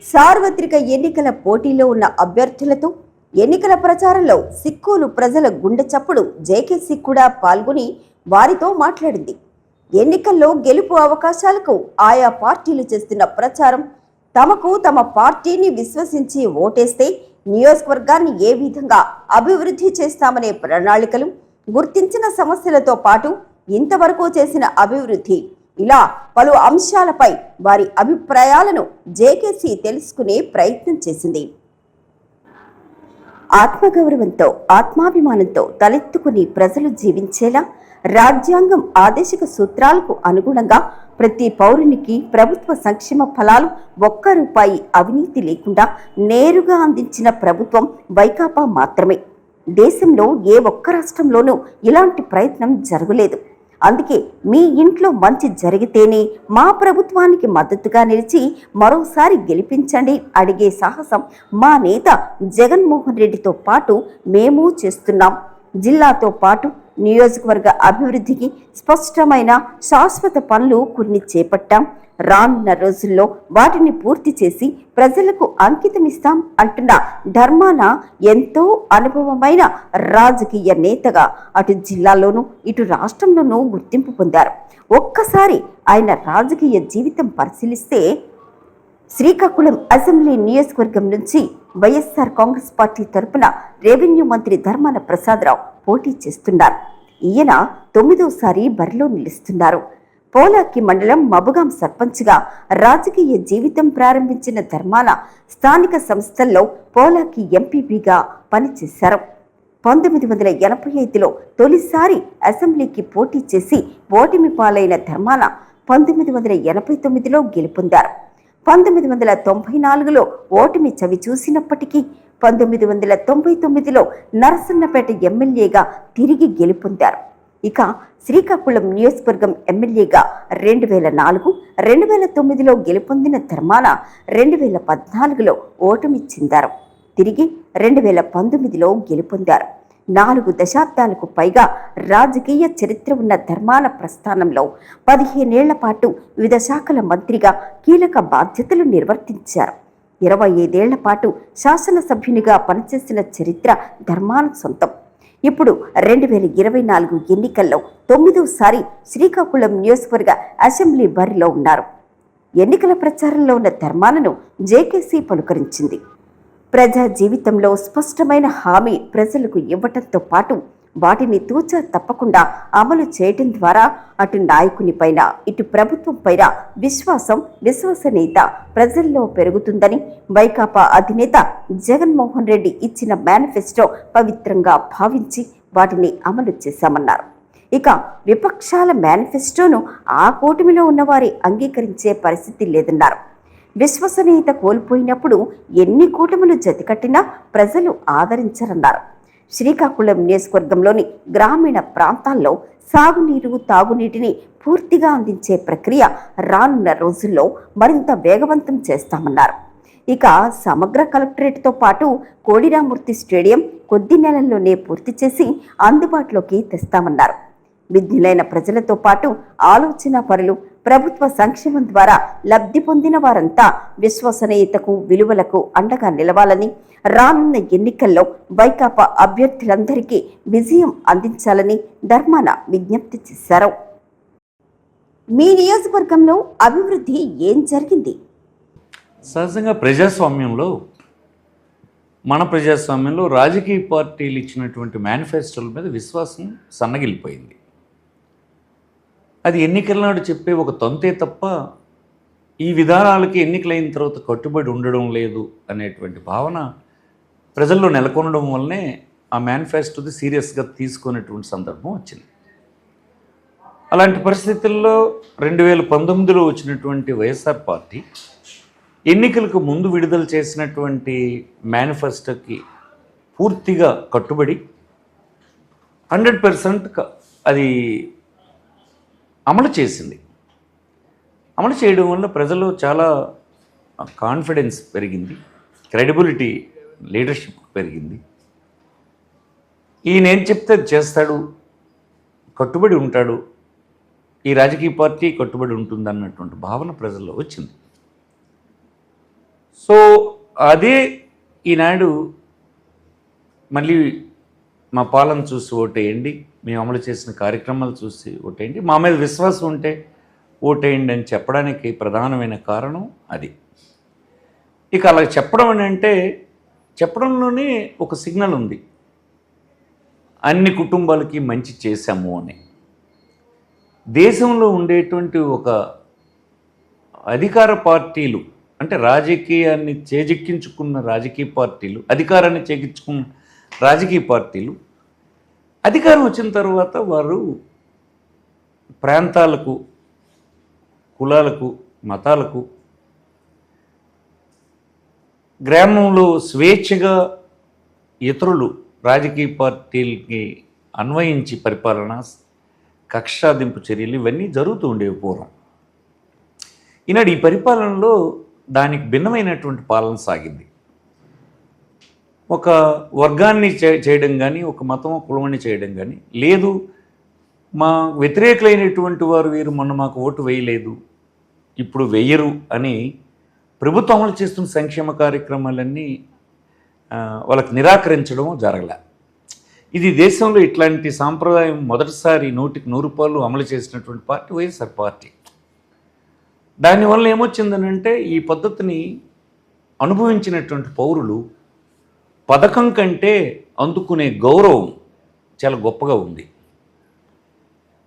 సార్వత్రిక ఎన్నికల పోటీలో ఉన్న అభ్యర్థులతో ఎన్నికల ప్రచారంలో సిక్కోలు ప్రజల గుండె చప్పుడు జేకేసీ కూడా పాల్గొని వారితో మాట్లాడింది. ఎన్నికల్లో గెలుపు అవకాశాలకు ఆయా పార్టీలు చేస్తున్న ప్రచారం, తమకు తమ పార్టీని విశ్వసించి ఓటేస్తే నియోజకవర్గాన్ని ఏ విధంగా అభివృద్ధి చేస్తామనే ప్రణాళికలు, గుర్తించిన సమస్యలతో పాటు ఇంతవరకు చేసిన అభివృద్ధి, ఇలా పలు అంశాలపై వారి అభిప్రాయాలను జేకేసీ తెలుసుకునే ప్రయత్నం చేసింది. ఆత్మగౌరవంతో, ఆత్మాభిమానంతో తలెత్తుకుని ప్రజలు జీవించేలా రాజ్యాంగం ఆదేశిక సూత్రాలకు అనుగుణంగా ప్రతి పౌరునికి ప్రభుత్వ సంక్షేమ ఫలాలు ఒక్క రూపాయి అవినీతి లేకుండా నేరుగా అందించిన ప్రభుత్వం వైకాపా మాత్రమే. దేశంలో ఏ ఒక్క రాష్ట్రంలోనూ ఇలాంటి ప్రయత్నం జరగలేదు. అందుకే మీ ఇంట్లో మంచి జరిగితేనే మా ప్రభుత్వానికి మద్దతుగా నిలిచి మరోసారి గెలిపించండి అడిగే సాహసం మా నేత జగన్మోహన్ రెడ్డితో పాటు మేము చేస్తున్నాం. జిల్లాతో పాటు నియోజకవర్గ అభివృద్ధికి స్పష్టమైన శాశ్వత పనులు కొన్ని చేపట్టాం. రానున్న రోజుల్లో వాటిని పూర్తి చేసి ప్రజలకు అంకితమిస్తాం అంటున్న ధర్మాన ఎంతో అనుభవమైన రాజకీయ నేతగా అటు జిల్లాలోనూ ఇటు రాష్ట్రంలోనూ గుర్తింపు పొందారు. ఒక్కసారి ఆయన రాజకీయ జీవితం పరిశీలిస్తే శ్రీకాకుళం అసెంబ్లీ నియోజకవర్గం నుంచి వైఎస్ఆర్ కాంగ్రెస్ పార్టీ తరపున రెవెన్యూ మంత్రి ధర్మాన ప్రసాదరావు పోటీ చేస్తున్నారు. ఈయన 9వసారి బరిలో నిలుస్తున్నారు. పోలాకి మండలం మబుగాం సర్పంచ్గా రాజకీయ జీవితం ప్రారంభించిన ధర్మాన స్థానిక సంస్థల్లో పోలాకి ఎంపీపీగా పనిచేశారు. 1985లో తొలిసారి అసెంబ్లీకి పోటీ చేసి ఓటమి పాలైన ధర్మాన 1989లో గెలుపొందారు. 1994లో ఓటమి చవి చూసినప్పటికీ 1999లో నరసన్నపేట ఎమ్మెల్యేగా తిరిగి గెలుపొందారు. ఇక శ్రీకాకుళం నియోజకవర్గం ఎమ్మెల్యేగా 2004, 2009లో గెలుపొందిన ధర్మాన 2014లో ఓటమి చెందారు. తిరిగి 2019లో గెలుపొందారు. 4 దశాబ్దాలకు పైగా రాజకీయ చరిత్ర ఉన్న ధర్మాన ప్రస్థానంలో 15 ఏళ్ల పాటు వివిధ శాఖల మంత్రిగా కీలక బాధ్యతలు నిర్వర్తించారు. 25 ఏళ్ల పాటు శాసనసభ్యునిగా పనిచేసిన చరిత్ర ధర్మాన సొంతం. ఇప్పుడు 2024 ఎన్నికల్లో 9వసారి శ్రీకాకుళం నియోజకవర్గ అసెంబ్లీ బరిలో ఉన్నారు. ఎన్నికల ప్రచారంలో ఉన్న ధర్మాలను జేకేసీ పలుకరించింది. ప్రజా జీవితంలో స్పష్టమైన హామీ ప్రజలకు ఇవ్వటంతో పాటు వాటిని తూచా తప్పకుండా అమలు చేయడం ద్వారా అటు నాయకునిపైన ఇటు ప్రభుత్వం పైన విశ్వాసం, విశ్వసనీయత ప్రజల్లో పెరుగుతుందని వైకాపా అధినేత జగన్మోహన్ రెడ్డి ఇచ్చిన మేనిఫెస్టో పవిత్రంగా భావించి వాటిని అమలు చేశామన్నారు. ఇక విపక్షాల మేనిఫెస్టోను ఆ కూటమిలో ఉన్నవారి అంగీకరించే పరిస్థితి లేదన్నారు. విశ్వసనీయత కోల్పోయినప్పుడు ఎన్ని కూటములు జతికట్టినా ప్రజలు ఆదరించరన్నారు. శ్రీకాకుళం నియోజకవర్గంలోని గ్రామీణ ప్రాంతాల్లో సాగునీరు, తాగునీటిని పూర్తిగా అందించే ప్రక్రియ రానున్న రోజుల్లో మరింత వేగవంతం చేస్తామన్నారు. ఇక సమగ్ర కలెక్టరేట్తో పాటు కోడిరామూర్తి స్టేడియం కొద్ది నెలల్లోనే పూర్తి చేసి అందుబాటులోకి తెస్తామన్నారు. విజ్ఞులైన ప్రజలతో పాటు ఆలోచన పరులు, ప్రభుత్వ సంక్షేమం ద్వారా లబ్ధి పొందిన వారంతా విశ్వసనీయతకు, విలువలకు అండగా నిలవాలని, రానున్న ఎన్నికల్లో వైకాపా అభ్యర్థులందరికీ విజయం అందించాలని ధర్మాన విజ్ఞప్తి చేశారు. మీ నియోజకవర్గంలో అభివృద్ధి ఏం జరిగింది? సహజంగా మన ప్రజాస్వామ్యంలో రాజకీయ పార్టీలు ఇచ్చినటువంటి మేనిఫెస్టోల మీద విశ్వాసం సన్నగిలిపోయింది. అది ఎన్నికల నాడు చెప్పే ఒక తొంతే తప్ప ఈ విధానాలకి ఎన్నికలైన తర్వాత కట్టుబడి ఉండడం లేదు అనేటువంటి భావన ప్రజల్లో నెలకొనడం వల్లనే ఆ మేనిఫెస్టోది సీరియస్గా తీసుకునేటువంటి సందర్భం వచ్చింది. అలాంటి పరిస్థితుల్లో 2019లో వచ్చినటువంటి వైఎస్ఆర్ పార్టీ ఎన్నికలకు ముందు విడుదల చేసినటువంటి మేనిఫెస్టోకి పూర్తిగా కట్టుబడి 100% అది అమలు చేసింది. అమలు చేయడం వల్ల ప్రజల్లో చాలా కాన్ఫిడెన్స్ పెరిగింది, క్రెడిబిలిటీ, లీడర్షిప్ పెరిగింది. ఈయన ఏం చెప్తే చేస్తాడు, కట్టుబడి ఉంటాడు, ఈ రాజకీయ పార్టీ కట్టుబడి ఉంటుంది అన్నటువంటి భావన ప్రజల్లో వచ్చింది. సో అదే ఈనాడు మళ్ళీ మా పాలన చూసి ఓటేయండి, మేము అమలు చేసిన కార్యక్రమాలు చూసి ఓటేయండి, మా మీద విశ్వాసం ఉంటే ఓటేయండి అని చెప్పడానికి ప్రధానమైన కారణం అది. ఇక అలా చెప్పడం అని అంటే చెప్పడంలోనే ఒక సిగ్నల్ ఉంది, అన్ని కుటుంబాలకి మంచి చేశాము అని. దేశంలో ఉండేటువంటి ఒక అధికార పార్టీలు అంటే రాజకీయాన్ని చేజిక్కించుకున్న రాజకీయ పార్టీలు, అధికారాన్ని చేజిక్కించుకున్న రాజకీయ పార్టీలు అధికారం వచ్చిన తర్వాత వారు ప్రాంతాలకు, కులాలకు, మతాలకు, గ్రామంలో స్వేచ్ఛగా ఇతరులు రాజకీయ పార్టీలకి అన్వయించి పరిపాలన, కక్ష సాధింపు చర్యలు ఇవన్నీ జరుగుతూ ఉండేవి పూర్వం. ఈనాడు ఈ పరిపాలనలో దానికి భిన్నమైనటువంటి పాలన సాగింది. ఒక వర్గాన్ని చేయడం కానీ, ఒక మతం కులమని చేయడం కానీ లేదు. మా వ్యతిరేకులైనటువంటి వారు వీరు మొన్న మాకు ఓటు వేయలేదు, ఇప్పుడు వెయ్యరు అని ప్రభుత్వం అమలు చేస్తున్న సంక్షేమ కార్యక్రమాలన్నీ వాళ్ళకి నిరాకరించడం జరగలే. ఇది దేశంలో ఇట్లాంటి సాంప్రదాయం మొదటిసారి 100కి 100 అమలు చేసినటువంటి పార్టీ వైఎస్ఆర్ పార్టీ. దానివల్ల ఏమొచ్చిందనంటే ఈ పద్ధతిని అనుభవించినటువంటి పౌరులు పథకం కంటే అందుకునే గౌరవం చాలా గొప్పగా ఉంది.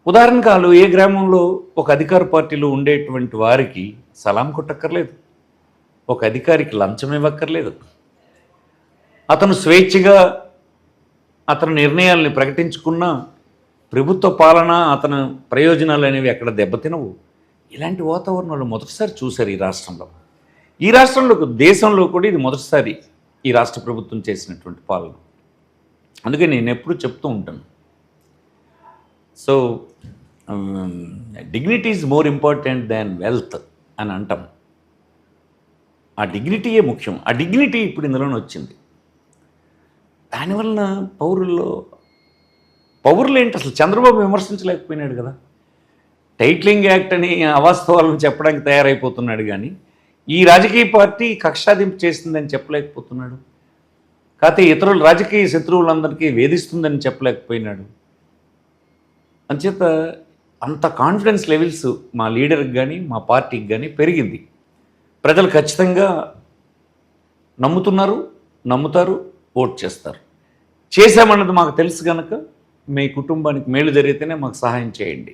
ఉదాహరణకు వాళ్ళు ఏ గ్రామంలో ఒక అధికార పార్టీలో ఉండేటువంటి వారికి సలాం కొట్టక్కర్లేదు, ఒక అధికారికి లంచం ఇవ్వక్కర్లేదు, అతను స్వేచ్ఛగా అతని నిర్ణయాల్ని ప్రకటించుకున్న ప్రభుత్వ పాలన, అతని ప్రయోజనాలు అనేవి ఎక్కడ దెబ్బతినవు. ఇలాంటి వాతావరణంలో మొదటిసారి చూశారు ఈ రాష్ట్రంలో. ఈ రాష్ట్రంలో, దేశంలో కూడా ఇది మొదటిసారి ఈ రాష్ట్ర ప్రభుత్వం చేసినటువంటి పాలన. అందుకే నేను ఎప్పుడు చెప్తూ ఉంటాను, so dignity is more important than wealth అని అంటాం. ఆ డిగ్నిటీయే ముఖ్యం. ఆ డిగ్నిటీ ఇప్పుడు ఇందులోనే వచ్చింది. దానివలన పౌరులు ఏంటి, అసలు చంద్రబాబు విమర్శించలేకపోయినాడు కదా. టైటిలింగ్ యాక్ట్ అని అవాస్తవాలను చెప్పడానికి తయారైపోతున్నాడు, కానీ ఈ రాజకీయ పార్టీ కక్షాదింపు చేసిందని చెప్పలేకపోతున్నాడు. కాకపోతే ఇతరులు రాజకీయ శత్రువులందరికీ వేధిస్తుందని చెప్పలేకపోయినాడు. అంచేత అంత కాన్ఫిడెన్స్ లెవెల్స్ మా లీడర్కి కానీ మా పార్టీకి కానీ పెరిగింది. ప్రజలు ఖచ్చితంగా నమ్ముతారు, ఓట్ చేస్తారు. చేశామన్నది మాకు తెలుసు కనుక మీ కుటుంబానికి మేలు జరిగితేనే మాకు సహాయం చేయండి,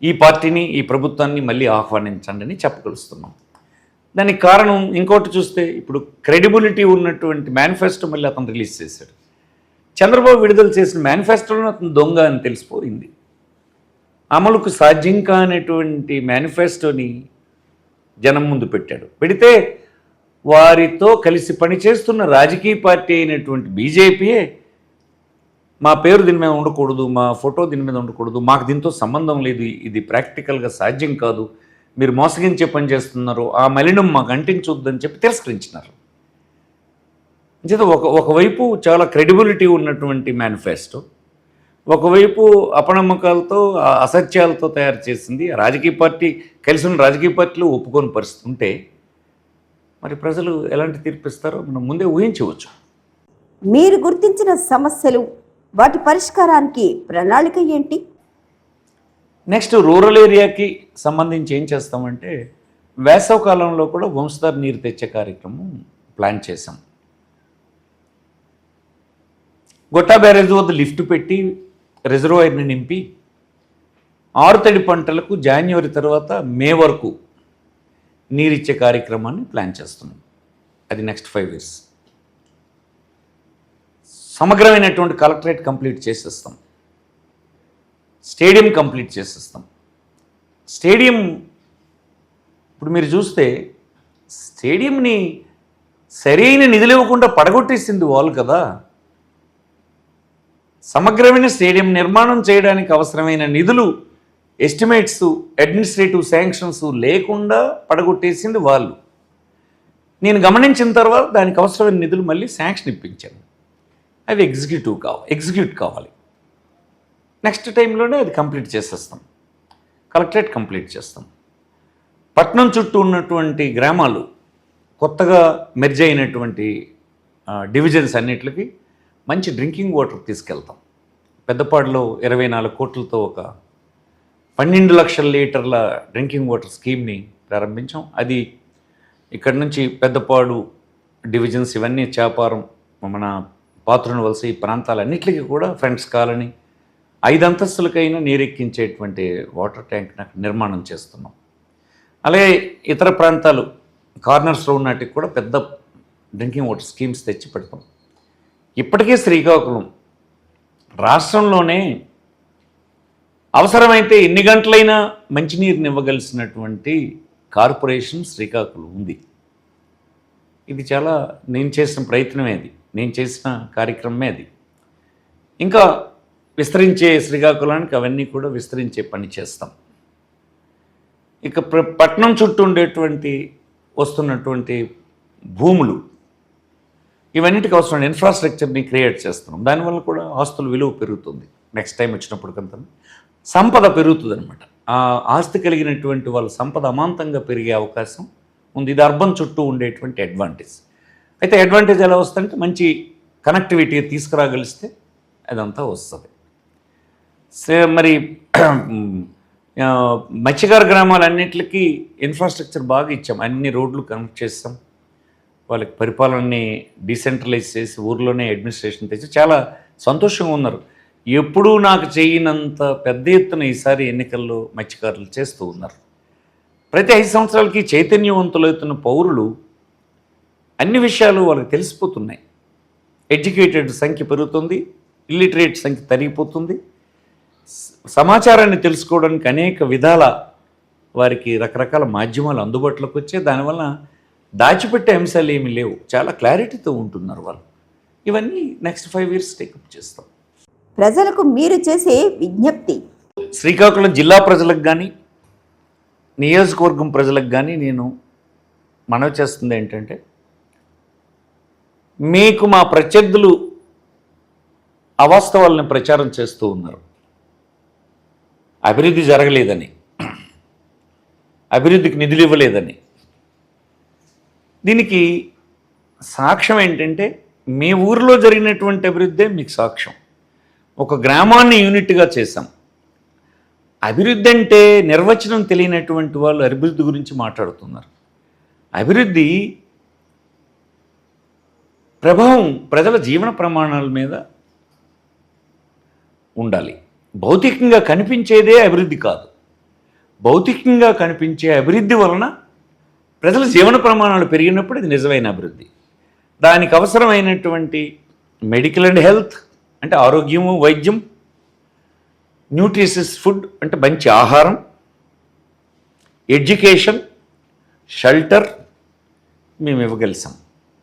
ఈ పార్టీని, ఈ ప్రభుత్వాన్ని మళ్ళీ ఆహ్వానించండి అని చెప్పగలుస్తున్నాం. దానికి కారణం ఇంకోటి చూస్తే, ఇప్పుడు క్రెడిబిలిటీ ఉన్నటువంటి మేనిఫెస్టో మళ్ళీ అతను రిలీజ్ చేశాడు. చంద్రబాబు విడుదల చేసిన మేనిఫెస్టోలో అతను దొంగ అని తెలిసిపోయింది. అమలుకు సాధ్యం కానటువంటి మేనిఫెస్టోని జనం ముందు పెట్టాడు. పెడితే వారితో కలిసి పనిచేస్తున్న రాజకీయ పార్టీ అయినటువంటి బీజేపీయే మా పేరు దీని మీద ఉండకూడదు, మా ఫోటో దీని మీద ఉండకూడదు, మాకు దీంతో సంబంధం లేదు, ఇది ప్రాక్టికల్గా సాధ్యం కాదు, మీరు మోసగించే పని చేస్తున్నారు, ఆ మలినం మాకు అంటించొద్దని చెప్పి తిరస్కరించినారు. అంచేత ఒకవైపు చాలా క్రెడిబిలిటీ ఉన్నటువంటి మేనిఫెస్టో, ఒకవైపు అపనమ్మకాలతో అసత్యాలతో తయారు చేసింది రాజకీయ పార్టీ, కలిసి ఉన్న రాజకీయ పార్టీలు ఒప్పుకొని పరిస్థితి ఉంటే మరి ప్రజలు ఎలాంటి తీర్పిస్తారో మనం ముందే ఊహించవచ్చు. మీరు గుర్తించిన సమస్యలు, వాటి పరిష్కారానికి ప్రణాళిక ఏంటి? నెక్స్ట్ రూరల్ ఏరియాకి సంబంధించి ఏం చేస్తామంటే, వేసవ కాలంలో కూడా వంశధార నీరు తెచ్చే కార్యక్రమం ప్లాన్ చేశాం. గొట్టా బ్యారేజ్ వద్ద లిఫ్ట్ పెట్టి రిజర్వాయర్ని నింపి ఆరుతడి పంటలకు జాన్యువరి తర్వాత మే వరకు నీరిచ్చే కార్యక్రమాన్ని ప్లాన్ చేస్తున్నాం. అది నెక్స్ట్ 5 years. సమగ్రమైనటువంటి కలెక్టరేట్ కంప్లీట్ చేసేస్తాం, స్టేడియం కంప్లీట్ చేసేస్తాం. స్టేడియం ఇప్పుడు మీరు చూస్తే స్టేడియంని సరైన నిధులు ఇవ్వకుండా పడగొట్టేసింది వాళ్ళు కదా. సమగ్రమైన స్టేడియం నిర్మాణం చేయడానికి అవసరమైన నిధులు, ఎస్టిమేట్స్, అడ్మినిస్ట్రేటివ్ శాంక్షన్స్ లేకుండా పడగొట్టేసింది వాళ్ళు. నేను గమనించిన తర్వాత దానికి అవసరమైన నిధులు మళ్ళీ శాంక్షన్ ఇప్పించాను. అవి ఎగ్జిక్యూట్ కావాలి. నెక్స్ట్ టైంలోనే అది కంప్లీట్ చేసేస్తాం, కలెక్టరేట్ కంప్లీట్ చేస్తాం. పట్నం చుట్టూ ఉన్నటువంటి గ్రామాలు కొత్తగా మెర్జ్ అయినటువంటి డివిజన్స్ అన్నిటికి మంచి డ్రింకింగ్ వాటర్ తీసుకెళ్తాం. పెద్దపాడులో 24 కోట్లతో ఒక 12 లక్షల లీటర్ల డ్రింకింగ్ వాటర్ స్కీమ్ని ప్రారంభించాం. అది ఇక్కడ నుంచి పెద్దపాడు డివిజన్స్ ఇవన్నీ చేపారం, మన పాత్రుని వలస ఈ ప్రాంతాలన్నింటికి కూడా ఫ్రెండ్స్ కాలనీ 5 అంతస్తులకైనా నీరెక్కించేటువంటి వాటర్ ట్యాంక్ నిర్మాణం చేస్తున్నాం. అలాగే ఇతర ప్రాంతాలు కార్నర్స్లో ఉన్నటికి కూడా పెద్ద డ్రింకింగ్ వాటర్ స్కీమ్స్ తెచ్చి పెడతాం. ఇప్పటికే శ్రీకాకుళం రాష్ట్రంలోనే అవసరమైతే ఎన్ని గంటలైనా మంచినీరుని ఇవ్వగలిసినటువంటి కార్పొరేషన్ శ్రీకాకుళం ఉంది. ఇది చాలా నేను చేసిన ప్రయత్నమే, అది నేను చేసిన కార్యక్రమమే. అది ఇంకా విస్తరించే శ్రీకాకుళానికి అవన్నీ కూడా విస్తరించే పని చేస్తాం. ఇక పట్టణం చుట్టూ ఉండేటువంటి వస్తున్నటువంటి భూములు ఇవన్నిటికి అవసరమైన ఇన్ఫ్రాస్ట్రక్చర్ని క్రియేట్ చేస్తున్నాం. దానివల్ల కూడా ఆస్తుల విలువ పెరుగుతుంది. నెక్స్ట్ టైం వచ్చినప్పటికంతా సంపద పెరుగుతుంది అనమాట. ఆ ఆస్తి కలిగినటువంటి వాళ్ళ సంపద అమాంతంగా పెరిగే అవకాశం ఉంది. ఇది అర్బన్ చుట్టూ ఉండేటువంటి అడ్వాంటేజ్. అయితే అడ్వాంటేజ్ ఎలా వస్తుందంటే మంచి కనెక్టివిటీ తీసుకురాగలిస్తే అదంతా వస్తుంది. మరి మత్స్యకార గ్రామాలన్నింటికి ఇన్ఫ్రాస్ట్రక్చర్ బాగా ఇచ్చాం. అన్ని రోడ్లు కనెక్ట్ చేస్తాం. వాళ్ళకి పరిపాలనని డీసెంట్రలైజ్ చేసి ఊర్లోనే అడ్మినిస్ట్రేషన్ తెచ్చి చాలా సంతోషంగా ఉన్నారు. ఎప్పుడూ నాకు చేయనంత పెద్ద ఎత్తున ఈసారి ఎన్నికల్లో మత్స్యకారులు చేస్తూ ఉన్నారు. ప్రతి 5 సంవత్సరాలకి చైతన్యవంతులవుతున్న పౌరులు అన్ని విషయాలు వాళ్ళకి తెలిసిపోతున్నాయి. ఎడ్యుకేటెడ్ సంఖ్య పెరుగుతుంది, ఇల్లిటరేట్ సంఖ్య తరిగిపోతుంది. సమాచారాన్ని తెలుసుకోవడానికి అనేక విధాల వారికి రకరకాల మాధ్యమాలు అందుబాటులోకి వచ్చే, దానివల్ల దాచిపెట్టే అంశాలు ఏమీ లేవు. చాలా క్లారిటీతో ఉంటున్నారు వాళ్ళు. ఇవన్నీ నెక్స్ట్ 5 years టేకప్ చేస్తాం. ప్రజలకు మీరు చేసే విజ్ఞప్తి. శ్రీకాకుళం జిల్లా ప్రజలకు కానీ నియోజకవర్గం ప్రజలకు కానీ నేను మనవి చేస్తుంది ఏంటంటే, మీకు మా ప్రత్యర్థులు అవాస్తవాలను ప్రచారం చేస్తూ ఉన్నారు. అభివృద్ధి జరగలేదని, అభివృద్ధికి నిధులు ఇవ్వలేదని. దీనికి సాక్ష్యం ఏంటంటే, మీ ఊరిలో జరిగినటువంటి అభివృద్ధే మీకు సాక్ష్యం. ఒక గ్రామాన్ని యూనిట్గా చేశాం. అభివృద్ధి అంటే నిర్వచనం తెలియనటువంటి వాళ్ళు అభివృద్ధి గురించి మాట్లాడుతున్నారు. అభివృద్ధి ప్రభావం ప్రజల జీవన ప్రమాణాల మీద ఉండాలి. భౌతికంగా కనిపించేదే అభివృద్ధి కాదు. భౌతికంగా కనిపించే అభివృద్ధి వలన ప్రజల జీవన ప్రమాణాలు పెరిగినప్పుడు ఇది నిజమైన అభివృద్ధి. దానికి అవసరమైనటువంటి మెడికల్ అండ్ హెల్త్ అంటే ఆరోగ్యము, వైద్యం, న్యూట్రిషియస్ ఫుడ్ అంటే మంచి ఆహారం, ఎడ్యుకేషన్, షెల్టర్ మేము ఇవ్వగలిసాం.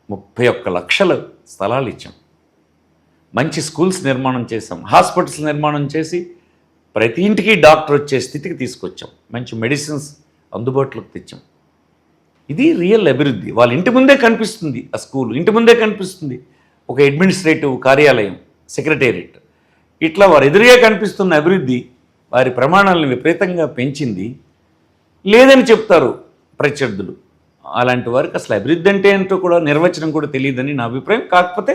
31 లక్షల స్థలాలు ఇచ్చాం. మంచి స్కూల్స్ నిర్మాణం చేసాం. హాస్పిటల్స్ నిర్మాణం చేసి ప్రతి ఇంటికి డాక్టర్ వచ్చే స్థితికి తీసుకొచ్చాం. మంచి మెడిసిన్స్ అందుబాటులోకి తెచ్చాం. ఇది రియల్ అభివృద్ధి. వాళ్ళ ఇంటి ముందే కనిపిస్తుంది ఆ స్కూల్, ఇంటి ముందే కనిపిస్తుంది ఒక అడ్మినిస్ట్రేటివ్ కార్యాలయం, సెక్రటేరియట్. ఇట్లా వారు ఎదురుగా కనిపిస్తున్న అభివృద్ధి వారి ప్రమాణాలను విపరీతంగా పెంచింది. లేదని చెప్తారు ప్రత్యర్థులు. అలాంటి వారికి అసలు అభివృద్ధి అంటే ఏంటో కూడా నిర్వచనం కూడా తెలియదని నా అభిప్రాయం. కాకపోతే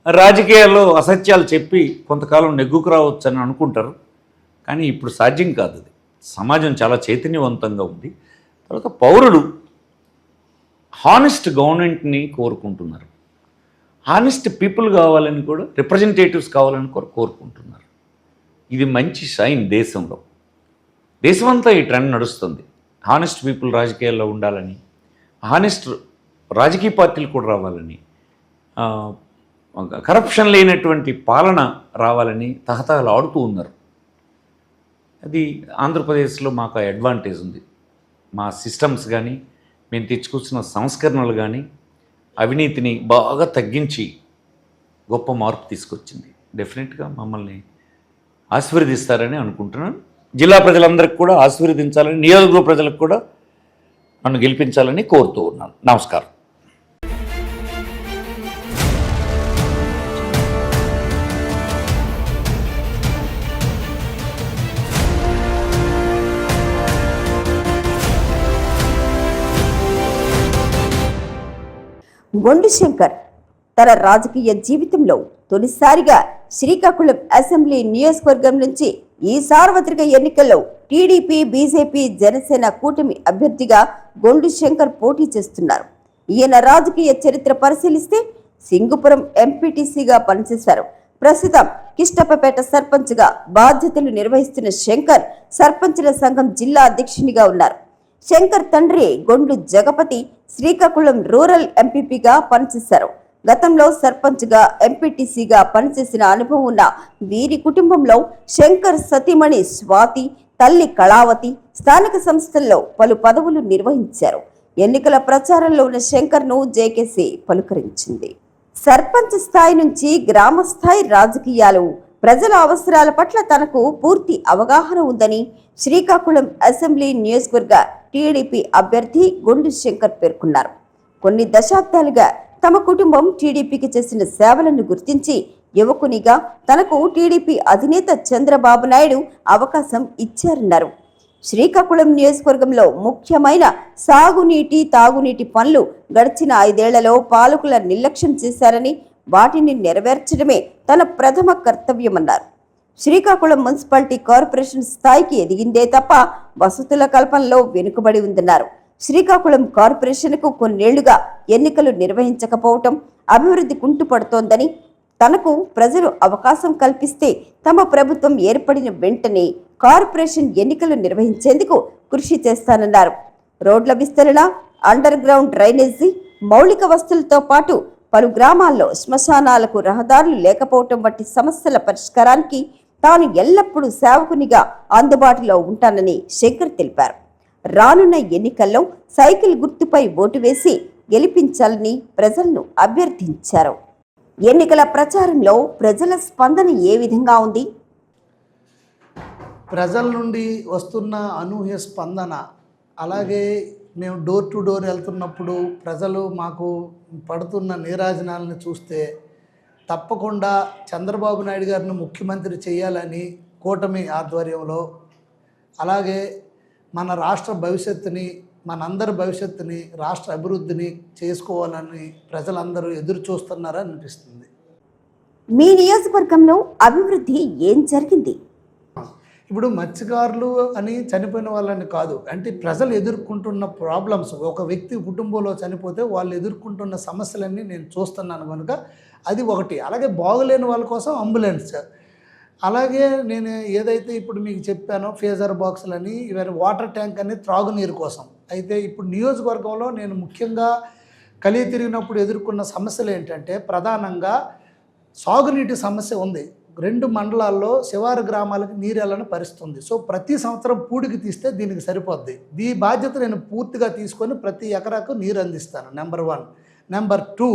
రాజకీయాల్లో అసత్యాలు చెప్పి కొంతకాలం నెగ్గుకు రావచ్చు అని అనుకుంటారు. కానీ ఇప్పుడు సాధ్యం కాదు. అది సమాజం చాలా చైతన్యవంతంగా ఉంది. తర్వాత పౌరులు హానెస్ట్ గవర్నమెంట్ని కోరుకుంటున్నారు. హానెస్ట్ పీపుల్ కావాలని కూడా, రిప్రజెంటేటివ్స్ కావాలని కూడా కోరుకుంటున్నారు. ఇది మంచి సైన్ దేశంలో. దేశమంతా ఈ ట్రెండ్ నడుస్తుంది. హానెస్ట్ పీపుల్ రాజకీయాల్లో ఉండాలని, హానెస్ట్ రాజకీయ పార్టీలు కూడా రావాలని, కరప్షన్ లేనటువంటి పాలన రావాలని తహతహలు ఆడుతూ ఉన్నారు. అది ఆంధ్రప్రదేశ్లో మాకు అడ్వాంటేజ్ ఉంది. మా సిస్టమ్స్ కానీ, మేము తెచ్చుకొచ్చిన సంస్కరణలు కానీ అవినీతిని బాగా తగ్గించి గొప్ప మార్పు తీసుకొచ్చింది. డెఫినెట్గా మమ్మల్ని ఆశీర్వదిస్తారని అనుకుంటున్నాను. జిల్లా ప్రజలందరికీ కూడా ఆశీర్వదించాలని, నియోజకవర్గ ప్రజలకు కూడా నన్ను గెలిపించాలని కోరుతూ ఉన్నాను. నమస్కారం. గొండు శంకర్ తన రాజకీయ జీవితంలో తొలిసారిగా శ్రీకాకుళం అసెంబ్లీ నియోజకవర్గం నుంచి ఈ సార్వత్రిక ఎన్నికల్లో టీడీపీ, బీజేపీ, జనసేన కూటమి అభ్యర్థిగా గొండు శంకర్ పోటీ చేస్తున్నారు. ఈయన రాజకీయ చరిత్ర పరిశీలిస్తే సింగుపురం ఎంపీటీసీగా పనిచేశారు. ప్రస్తుతం కిష్టపపేట సర్పంచ్గా బాధ్యతలు నిర్వహిస్తున్న శంకర్ సర్పంచుల సంఘం జిల్లా అధ్యక్షునిగా ఉన్నారు. శంకర్ తండ్రి గొండు జగపతి శ్రీకాకుళం రూరల్ ఎంపీపీగా పనిచేశారు. గతంలో సర్పంచ్గా, ఎంపీటీసీగా పనిచేసిన అనుభవం ఉన్న వీరి కుటుంబంలో శంకర్ సతీమణి స్వాతి, తల్లి కళావతి స్థానిక సంస్థల్లో పలు పదవులు నిర్వహించారు. ఎన్నికల ప్రచారంలో ఉన్న శంకర్ను జేకేసీ పలుకరించింది. సర్పంచ్ స్థాయి నుంచి గ్రామ స్థాయి రాజకీయాలు, ప్రజల అవసరాల పట్ల తనకు పూర్తి అవగాహన ఉందని శ్రీకాకుళం అసెంబ్లీ నియోజకవర్గ టీడీపీ అభ్యర్థి గొండు శంకర్ పేర్కొన్నారు. కొన్ని దశాబ్దాలుగా తమ కుటుంబం టీడీపీకి చేసిన సేవలను గుర్తించి యువకునిగా తనకు టీడీపీ అధినేత చంద్రబాబు నాయుడు అవకాశం ఇచ్చారన్నారు. శ్రీకాకుళం నియోజకవర్గంలో ముఖ్యమైన సాగునీటి, తాగునీటి పనులు గడిచిన 5 ఏళ్లలో పాలకుల నిర్లక్ష్యం చేశారని, వాటిని నెరవేర్చడమే తన ప్రథమ కర్తవ్యమన్నారు. శ్రీకాకుళం మున్సిపాలిటీ కార్పొరేషన్ స్థాయికి ఎదిగిందే తప్ప వసతుల కల్పనలో వెనుకబడి ఉందన్నారు. శ్రీకాకుళం కార్పొరేషన్కు కొన్నేళ్లుగా ఎన్నికలు నిర్వహించకపోవటం అభివృద్ధి కుంటుపడుతోందని, తనకు ప్రజలు అవకాశం కల్పిస్తే తమ ప్రభుత్వం ఏర్పడిన వెంటనే కార్పొరేషన్ ఎన్నికలు నిర్వహించేందుకు కృషి చేస్తానన్నారు. రోడ్ల విస్తరణ, అండర్ గ్రౌండ్ డ్రైనేజీ, మౌలిక వసతులతో పాటు పలు గ్రామాల్లో శ్మశానాలకు రహదారులు లేకపోవటం వంటి సమస్యల పరిష్కారానికి తాను ఎల్లప్పుడూ సేవకునిగా అందుబాటులో ఉంటానని శంకర్ తెలిపారు. రానున్న ఎన్నికల్లో సైకిల్ గుర్తుపై ఓటు వేసి గెలిపించాలని ప్రజలను అభ్యర్థించారు. ఎన్నికల ప్రచారంలో ప్రజల స్పందన ఏ విధంగా ఉంది? ప్రజల నుండి వస్తున్న అనూహ్య స్పందన, అలాగే మేము డోర్ టు డోర్ వెళ్తున్నప్పుడు ప్రజలు మాకు పడుతున్న నీరాజనాలను చూస్తే తప్పకుండా చంద్రబాబు నాయుడు గారిని ముఖ్యమంత్రి చేయాలని కూటమి ఆధ్వర్యంలో, అలాగే మన రాష్ట్ర భవిష్యత్తుని, మనందరి భవిష్యత్తుని, రాష్ట్ర అభివృద్ధిని చేసుకోవాలని ప్రజలందరూ ఎదురు చూస్తున్నారని అనిపిస్తుంది. మీ నియోజకవర్గంలో అభివృద్ధి ఏం జరిగింది? ఇప్పుడు మత్స్యకారులు అని చనిపోయిన వాళ్ళని కాదు, అంటే ప్రజలు ఎదుర్కొంటున్న ప్రాబ్లమ్స్, ఒక వ్యక్తి కుటుంబంలో చనిపోతే వాళ్ళు ఎదుర్కొంటున్న సమస్యలన్నీ నేను చూస్తున్నాను కనుక అది ఒకటి. అలాగే బాగులేని వాళ్ళ కోసం అంబులెన్స్, అలాగే నేను ఏదైతే ఇప్పుడు మీకు చెప్పానో ఫేజర్ బాక్సులని, ఇవన్నీ వాటర్ ట్యాంక్ అని త్రాగునీరు కోసం. అయితే ఇప్పుడు నియోజకవర్గంలో నేను ముఖ్యంగా కలిగి తిరిగినప్పుడు ఎదుర్కొన్న సమస్యలు ఏంటంటే ప్రధానంగా సాగునీటి సమస్య ఉంది. 2 మండలాల్లో శివారు గ్రామాలకు నీరు వెళ్ళని పరిస్థితి ఉంది. సో ప్రతి సంవత్సరం పూడికి తీస్తే దీనికి సరిపోద్ది. ఈ బాధ్యత నేను పూర్తిగా తీసుకొని ప్రతి ఎకరాకు నీరు అందిస్తాను. నెంబర్ 1. నెంబర్ 2,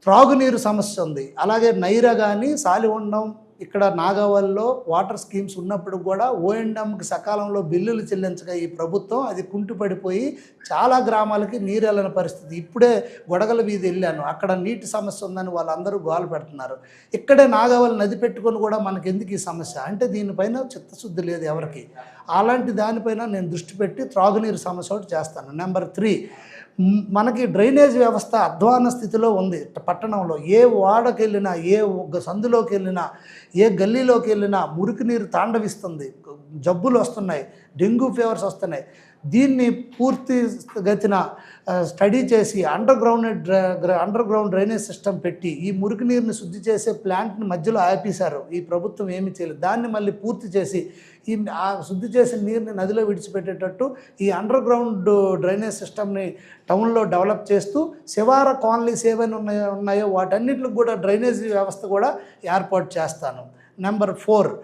త్రాగునీరు సమస్య ఉంది. అలాగే నైరా కానీ, సాలిహొండం, ఇక్కడ నాగావల్లో వాటర్ స్కీమ్స్ ఉన్నప్పుడు కూడా ఓఎండ్ఎంకి సకాలంలో బిల్లులు చెల్లించగా ఈ ప్రభుత్వం అది కుంటుపడిపోయి చాలా గ్రామాలకి నీరు వెళ్ళని పరిస్థితి. ఇప్పుడే గొడగల వీధి వెళ్ళాను, అక్కడ నీటి సమస్య ఉందని వాళ్ళందరూ గోల పెడుతున్నారు. ఇక్కడే నాగావల్ నది పెట్టుకొని కూడా మనకి ఎందుకు ఈ సమస్య అంటే దీనిపైన చిత్తశుద్ధి లేదు ఎవరికి. అలాంటి దానిపైన నేను దృష్టి పెట్టి త్రాగునీరు సమస్య ఒకటి చేస్తాను. నెంబర్ 3, మనకి డ్రైనేజ్ వ్యవస్థ అధ్వాన స్థితిలో ఉంది పట్టణంలో. ఏ వాడకి వెళ్ళినా, ఏ సందులోకి వెళ్ళినా, ఏ గల్లీలోకి వెళ్ళినా మురికి నీరు తాండవిస్తుంది, జబ్బులు వస్తున్నాయి, డెంగ్యూ ఫీవర్స్ వస్తున్నాయి. దీన్ని పూర్తి గతిన స్టడీ చేసి అండర్ గ్రౌండ్ డ్రైనేజ్ సిస్టమ్ పెట్టి ఈ మురికి నీరుని శుద్ధి చేసే ప్లాంట్ని మధ్యలో ఆపేశారు. ఈ ప్రభుత్వం ఏమీ చేయలేదు. దాన్ని మళ్ళీ పూర్తి చేసి ఈ శుద్ధి చేసిన నీరుని నదిలో విడిచిపెట్టేటట్టు ఈ అండర్ గ్రౌండ్ డ్రైనేజ్ సిస్టమ్ని టౌన్లో డెవలప్ చేస్తూ శివార కాలనీస్ ఏవైనా ఉన్నాయో వాటన్నిటికి కూడా డ్రైనేజ్ వ్యవస్థ కూడా ఏర్పాటు చేస్తాను. నెంబర్ 4,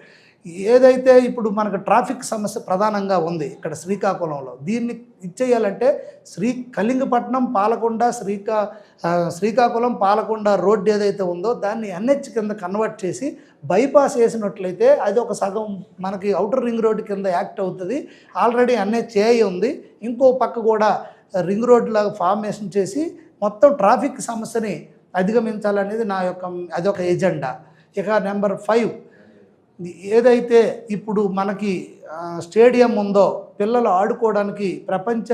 ఏదైతే ఇప్పుడు మనకు ట్రాఫిక్ సమస్య ప్రధానంగా ఉంది ఇక్కడ శ్రీకాకుళంలో, దీన్ని ఇచ్చేయాలంటే కళింగపట్నం పాలకొండ శ్రీకాకుళం పాలకొండ రోడ్డు ఏదైతే ఉందో దాన్ని ఎన్హెచ్ కింద కన్వర్ట్ చేసి బైపాస్ వేసినట్లయితే అది ఒక సగం మనకి అవుటర్ రింగ్ రోడ్డు కింద యాక్ట్ అవుతుంది. ఆల్రెడీ ఎన్హెచ్ఏ ఉంది, ఇంకో పక్క కూడా రింగ్ రోడ్ లాగా ఫార్మేషన్ చేసి మొత్తం ట్రాఫిక్ సమస్యని అధిగమించాలనేది అదొక ఎజెండా. ఇక నెంబర్ 5, ఏదైతే ఇప్పుడు మనకి స్టేడియం ఉందో పిల్లలు ఆడుకోవడానికి ప్రపంచ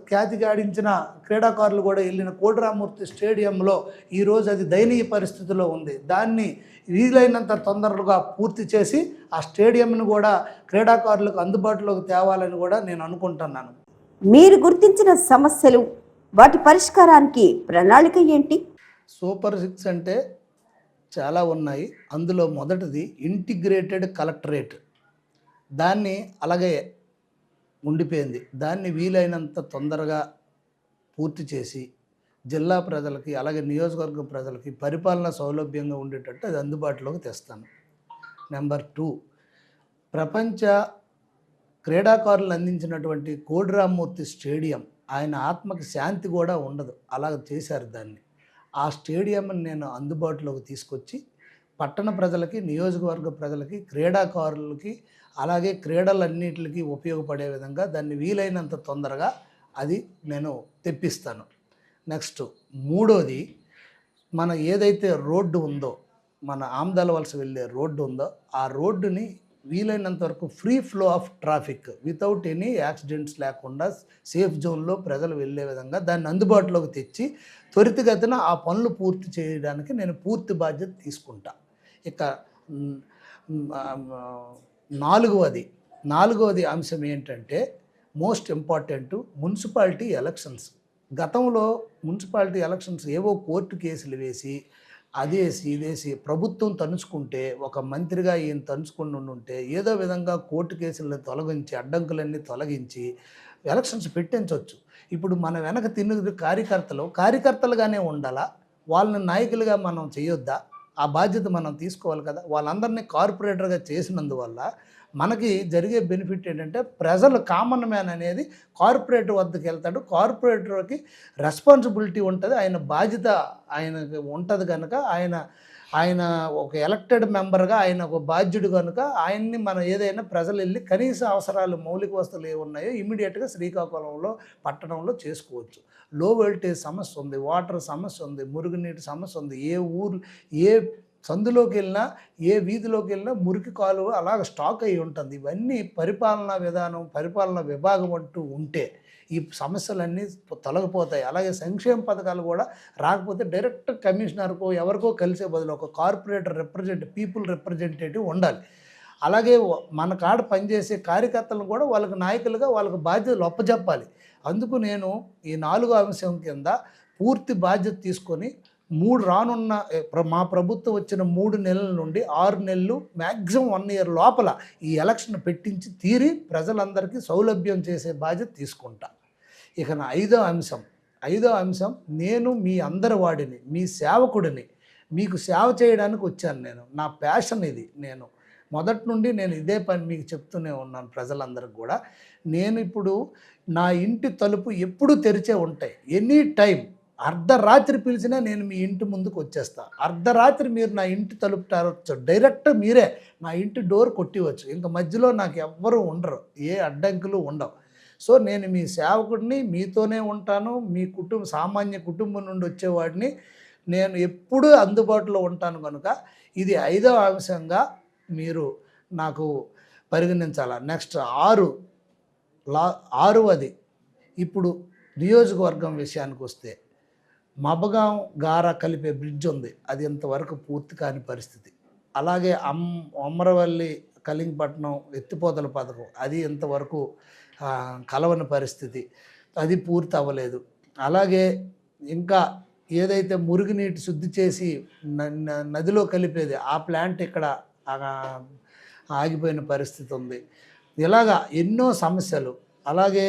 ఖ్యాతి గాడించిన క్రీడాకారులు కూడా వెళ్ళిన కోటిరామూర్తి స్టేడియంలో ఈరోజు అది దయనీయ పరిస్థితిలో ఉంది. దాన్ని వీలైనంత తొందరగా పూర్తి చేసి ఆ స్టేడియంను కూడా క్రీడాకారులకు అందుబాటులోకి తేవాలని కూడా నేను అనుకుంటున్నాను. మీరు గుర్తించిన సమస్యలు, వాటి పరిష్కారానికి ప్రణాళిక ఏంటి? సూపర్ 6 అంటే చాలా ఉన్నాయి. అందులో మొదటిది ఇంటిగ్రేటెడ్ కలెక్టరేట్. దాన్ని అలాగే ఉండిపోయింది. దాన్ని వీలైనంత తొందరగా పూర్తి చేసి జిల్లా ప్రజలకి అలాగే నియోజకవర్గం ప్రజలకి పరిపాలన సౌలభ్యంగా ఉండేటట్టు అది అందుబాటులోకి తెస్తాను. నెంబర్ 2, ప్రపంచ క్రీడాకారులు అందించినటువంటి కోటిరామూర్తి స్టేడియం, ఆయన ఆత్మకి శాంతి కూడా ఉండదు, అలాగ చేశారు దాన్ని. ఆ స్టేడియంని నేను అందుబాటులోకి తీసుకొచ్చి పట్టణ ప్రజలకి, నియోజకవర్గ ప్రజలకి, క్రీడాకారులకి అలాగే క్రీడలన్నిటికి ఉపయోగపడే విధంగా దాన్ని వీలైనంత తొందరగా అది నేను తెప్పిస్తాను. నెక్స్ట్ 3వది, మన ఏదైతే రోడ్డు ఉందో, మన ఆమ్దాల వలస వెళ్ళే రోడ్డు ఉందో, ఆ రోడ్డుని వీలైనంత వరకు free flow of traffic without any accidents లేకుండా సేఫ్ జోన్లో ప్రజలు వెళ్ళే విధంగా దాన్ని అందుబాటులోకి తెచ్చి త్వరితగతిన ఆ పనులు పూర్తి చేయడానికి నేను పూర్తి బాధ్యత తీసుకుంటా. ఇక 4వది అంశం ఏంటంటే మోస్ట్ ఇంపార్టెంట్, మున్సిపాలిటీ ఎలక్షన్స్. గతంలో మున్సిపాలిటీ ఎలక్షన్స్ ఏవో కోర్టు కేసులు వేసి అదేసి ఇదేసి ప్రభుత్వం తనుచుకుంటే, ఒక మంత్రిగా ఈయన తనుచుకుని ఉంటే ఏదో విధంగా కోర్టు కేసులను తొలగించి అడ్డంకులన్నీ తొలగించి ఎలక్షన్స్ పెట్టించవచ్చు. ఇప్పుడు మన వెనక తిన్న కార్యకర్తలుగానే ఉండాలా, వాళ్ళని నాయకులుగా మనం చేయొద్దా? ఆ బాధ్యత మనం తీసుకోవాలి కదా. వాళ్ళందరినీ కార్పొరేటర్గా చేసినందువల్ల మనకి జరిగే బెనిఫిట్ ఏంటంటే ప్రజలు, కామన్ మ్యాన్ అనేది కార్పొరేటర్ వద్దకు వెళ్తాడు. కార్పొరేటర్కి రెస్పాన్సిబిలిటీ ఉంటుంది, ఆయన బాధ్యత ఆయనకి ఉంటుంది కనుక ఆయన ఒక ఎలక్టెడ్ మెంబర్గా ఆయన ఒక బాధ్యుడు కనుక ఆయన్ని మనం ఏదైనా ప్రజలు వెళ్ళి కనీస అవసరాలు, మౌలిక వస్తువులు ఏ ఉన్నాయో ఇమీడియట్గా శ్రీకాకుళంలో పట్టణంలో చేసుకోవచ్చు. లో వోల్టేజ్ సమస్య ఉంది, వాటర్ సమస్య ఉంది, మురుగునీటి సమస్య ఉంది. ఏ సందులోకి వెళ్ళినా, ఏ వీధిలోకి వెళ్ళినా మురికి కాలువ అలాగ స్టాక్ అయ్యి ఉంటుంది. ఇవన్నీ పరిపాలనా విధానం, పరిపాలనా విభాగం అంటూ ఉంటే ఈ సమస్యలన్నీ తొలగిపోతాయి. అలాగే సంక్షేమ పథకాలు కూడా రాకపోతే డైరెక్ట్ కమిషనర్కో ఎవరికో కలిసే బదులు ఒక కార్పొరేటర్ పీపుల్ రిప్రజెంటేటివ్ ఉండాలి. అలాగే మన కాడ పనిచేసే కార్యకర్తలను కూడా వాళ్ళకి నాయకులుగా వాళ్ళకి బాధ్యతలు అప్పచెప్పాలి. అందుకు నేను ఈ 4వ అంశం కింద పూర్తి బాధ్యత తీసుకొని రానున్న మా ప్రభుత్వం వచ్చిన 3 నెలల నుండి 6 నెలలు మ్యాక్సిమం 1 ఇయర్ లోపల ఈ ఎలక్షన్ పెట్టించి తీరి ప్రజలందరికీ సౌలభ్యం చేసే బాధ్యత తీసుకుంటా. ఇక నా 5వ అంశం, నేను మీ అందరి వాడిని, మీ సేవకుడిని, మీకు సేవ చేయడానికి వచ్చాను. నా ప్యాషన్ ఇది. నేను మొదటి నుండి ఇదే పని మీకు చెప్తూనే ఉన్నాను ప్రజలందరికీ కూడా. నేను ఇప్పుడు నా ఇంటి తలుపు ఎప్పుడూ తెరిచే ఉంటాయి, ఎనీ టైం. అర్ధరాత్రి పిలిచినా నేను మీ ఇంటి ముందుకు వచ్చేస్తా. అర్ధరాత్రి మీరు నా ఇంటి తలుపు తెరవచ్చు, డైరెక్ట్ మీరే నా ఇంటి డోర్ కొట్టివచ్చు. ఇంకా మధ్యలో నాకు ఎవ్వరూ ఉండరు, ఏ అడ్డంకులు ఉండవు. సో నేను మీ సేవకుడిని, మీతోనే ఉంటాను. మీ సామాన్య కుటుంబం నుండి వచ్చేవాడిని, నేను ఎప్పుడూ అందుబాటులో ఉంటాను కనుక ఇది 5వ అంశంగా మీరు నాకు పరిగణించాలా. నెక్స్ట్ 6వది, ఇప్పుడు నియోజకవర్గం విషయానికి వస్తే మబగాం గారా కలిపే బ్రిడ్జ్ ఉంది, అది ఇంతవరకు పూర్తి కాని పరిస్థితి. అలాగే అమరవల్లి కలింగపట్నం ఎత్తిపోతల పథకం, అది ఇంతవరకు కలవని పరిస్థితి, అది పూర్తి అవ్వలేదు. అలాగే ఇంకా ఏదైతే మురుగునీటి శుద్ధి చేసి నదిలో కలిపేది ఆ ప్లాంట్ ఇక్కడ ఆగిపోయిన పరిస్థితి ఉంది. ఇలాగా ఎన్నో సమస్యలు, అలాగే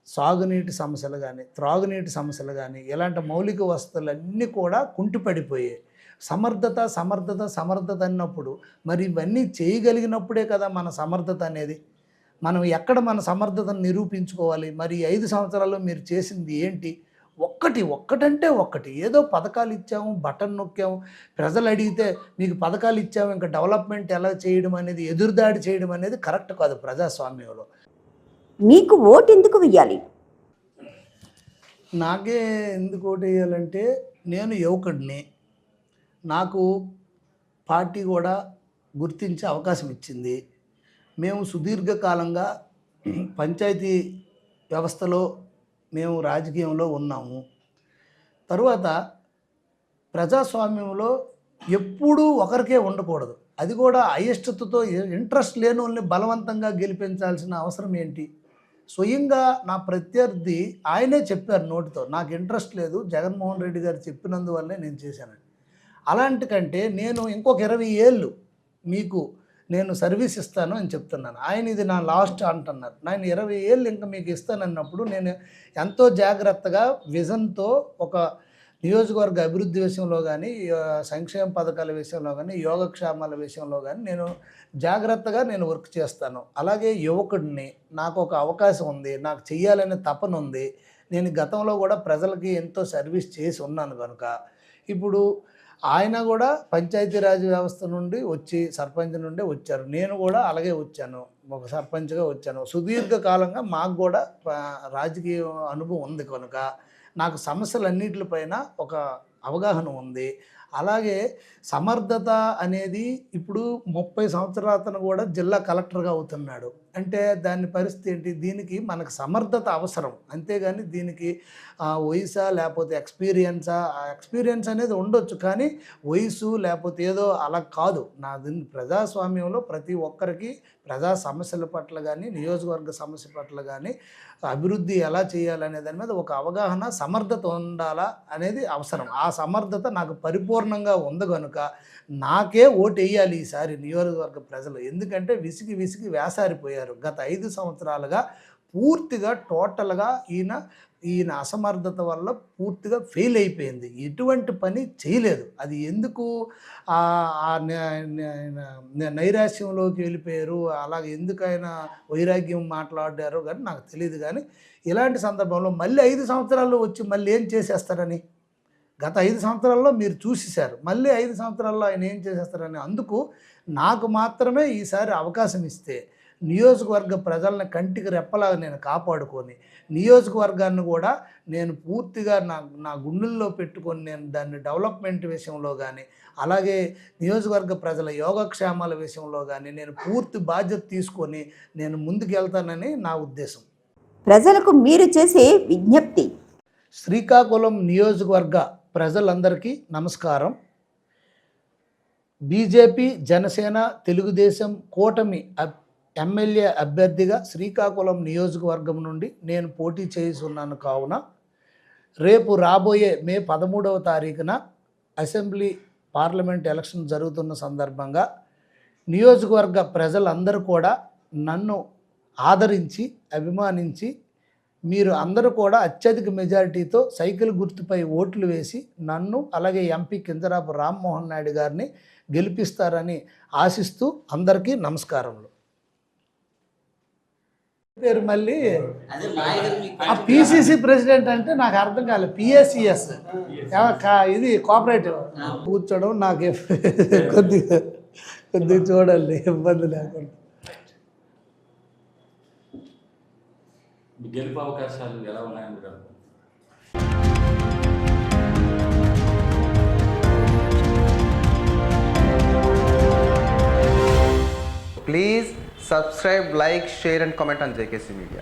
సాగునీటి సమస్యలు కానీ, త్రాగునీటి సమస్యలు కానీ, ఇలాంటి మౌలిక వసతులన్నీ కూడా కుంటిపడిపోయాయి. సమర్థత అన్నప్పుడు మరి ఇవన్నీ చేయగలిగినప్పుడే కదా మన సమర్థత అనేది. మనం ఎక్కడ మన సమర్థతను నిరూపించుకోవాలి? మరి 5 సంవత్సరాల్లో మీరు చేసింది ఏంటి? ఒక్కటంటే ఒక్కటి, ఏదో పథకాలు ఇచ్చాము, బటన్ నొక్కాము, ప్రజలు అడిగితే మీకు పథకాలు ఇచ్చాము, ఇంకా డెవలప్మెంట్ ఎలా చేయడం అనేది, ఎదురుదాడి చేయడం అనేది కరెక్ట్ కాదు ప్రజాస్వామ్యంలో. మీకు ఓటు ఎందుకు వెయ్యాలి? నాకే ఎందుకు ఓటు వేయాలంటే, నేను యువకుడిని, నాకు పార్టీ కూడా గుర్తించే అవకాశం ఇచ్చింది. మేము సుదీర్ఘకాలంగా పంచాయతీ వ్యవస్థలో మేము రాజకీయంలో ఉన్నాము. తరువాత ప్రజాస్వామ్యంలో ఎప్పుడూ ఒకరికే ఉండకూడదు. అది కూడా అయిష్టతతో ఇంట్రెస్ట్ లేని వాళ్ళని బలవంతంగా గెలిపించాల్సిన అవసరం ఏంటి? స్వయంగా నా ప్రత్యర్థి ఆయనే చెప్పారు నోటితో, నాకు ఇంట్రెస్ట్ లేదు, జగన్మోహన్ రెడ్డి గారు చెప్పినందువల్లే నేను చేశానని. అలాంటి కంటే నేను ఇంకొక 20 ఏళ్ళు మీకు నేను సర్వీస్ ఇస్తాను అని చెప్తున్నాను. ఆయన ఇది నా లాస్ట్ అంటున్నారు. నేను 20 ఏళ్ళు ఇంకా మీకు ఇస్తానన్నప్పుడు నేను ఎంతో జాగ్రత్తగా విజన్తో ఒక నియోజకవర్గ అభివృద్ధి విషయంలో కానీ, సంక్షేమ పథకాల విషయంలో కానీ, యోగక్షేమాల విషయంలో కానీ నేను జాగ్రత్తగా నేను వర్క్ చేస్తాను. అలాగే యువకుడిని, నాకు ఒక అవకాశం ఉంది, నాకు చెయ్యాలనే తపన ఉంది. నేను గతంలో కూడా ప్రజలకి ఎంతో సర్వీస్ చేసి ఉన్నాను కనుక ఇప్పుడు ఆయన కూడా పంచాయతీరాజ్ వ్యవస్థ నుండి వచ్చి సర్పంచ్ నుండి వచ్చారు. నేను కూడా అలాగే వచ్చాను, ఒక సర్పంచ్గా వచ్చాను. సుదీర్ఘకాలంగా మాకు కూడా రాజకీయ అనుభవం ఉంది కనుక నాకు సమస్యలన్నిటిపైన ఒక అవగాహన ఉంది. అలాగే సమర్థత అనేది ఇప్పుడు 30 సంవత్సరాల అతను కూడా జిల్లా కలెక్టర్గా అవుతున్నాడు అంటే దాని పరిస్థితి ఏంటి? దీనికి మనకు సమర్థత అవసరం, అంతేగాని దీనికి వయసా లేకపోతే ఎక్స్పీరియన్సా? ఎక్స్పీరియన్స్ అనేది ఉండొచ్చు, కానీ వయసు లేకపోతే ఏదో అలా కాదు. దీన్ని ప్రజాస్వామ్యంలో ప్రతి ఒక్కరికి ప్రజా సమస్యల పట్ల కానీ, నియోజకవర్గ సమస్య పట్ల కానీ, అభివృద్ధి ఎలా చేయాలనే దాని మీద ఒక అవగాహన, సమర్థత ఉండాలా అనేది అవసరం. ఆ సమర్థత నాకు పరిపూర్ణంగా ఉంది కనుక నాకే ఓటు వేయాలి ఈసారి నియోజకవర్గ ప్రజలు. ఎందుకంటే విసిగి వేసారిపోయారు. గత 5 సంవత్సరాలుగా పూర్తిగా టోటల్గా ఈయన అసమర్థత వల్ల పూర్తిగా ఫెయిల్ అయిపోయింది. ఎటువంటి పని చేయలేదు. అది ఎందుకు నైరాశ్యంలోకి వెళ్ళిపోయారు, అలాగే ఎందుకు ఆయన వైరాగ్యం మాట్లాడారో కానీ నాకు తెలియదు. కానీ ఇలాంటి సందర్భంలో మళ్ళీ 5 సంవత్సరాల్లో వచ్చి మళ్ళీ ఏం చేసేస్తారని, గత 5 సంవత్సరాల్లో మీరు చూసేశారు, మళ్ళీ 5 సంవత్సరాల్లో ఆయన ఏం చేసేస్తారని. అందుకు నాకు మాత్రమే ఈసారి అవకాశం ఇస్తే నియోజకవర్గ ప్రజలను కంటికి రెప్పలాగా నేను కాపాడుకొని, నియోజకవర్గాన్ని కూడా నేను పూర్తిగా నా గుండెల్లో పెట్టుకొని నేను దాన్ని డెవలప్మెంట్ విషయంలో కానీ, అలాగే నియోజకవర్గ ప్రజల యోగక్షేమాల విషయంలో కానీ నేను పూర్తి బాధ్యత తీసుకొని నేను ముందుకు వెళ్తానని నా ఉద్దేశం. ప్రజలకు మీరు చేసే విజ్ఞప్తి. శ్రీకాకుళం నియోజకవర్గ ప్రజలందరికీ నమస్కారం. బీజేపీ, జనసేన, తెలుగుదేశం కూటమి ఎమ్మెల్యే అభ్యర్థిగా శ్రీకాకుళం నియోజకవర్గం నుండి నేను పోటీ చేస్తున్నాను. కావున రేపు రాబోయే మే 13వ తారీఖున అసెంబ్లీ పార్లమెంట్ ఎలక్షన్ జరుగుతున్న సందర్భంగా నియోజకవర్గ ప్రజలందరూ కూడా నన్ను ఆదరించి, అభిమానించి మీరు అందరూ కూడా అత్యధిక మెజారిటీతో సైకిల్ గుర్తుపై ఓట్లు వేసి నన్ను, అలాగే ఎంపీ కింజరాపు రామ్మోహన్ నాయుడు గారిని గెలిపిస్తారని ఆశిస్తూ అందరికీ నమస్కారములు. పేరు మళ్ళీ ఆ పిసిసి ప్రెసిడెంట్ అంటే నాకు అర్థం కాలేదు. పిఎస్సిఎస్ ఇది కోఆపరేటివ్ కూర్చోడం నాకు కొద్దిగా చూడండి, ఇబ్బంది లేకుండా. గెలుపు అవకాశాలు ఎలా ఉన్నాయని Please subscribe, like, share and comment on JKC Media.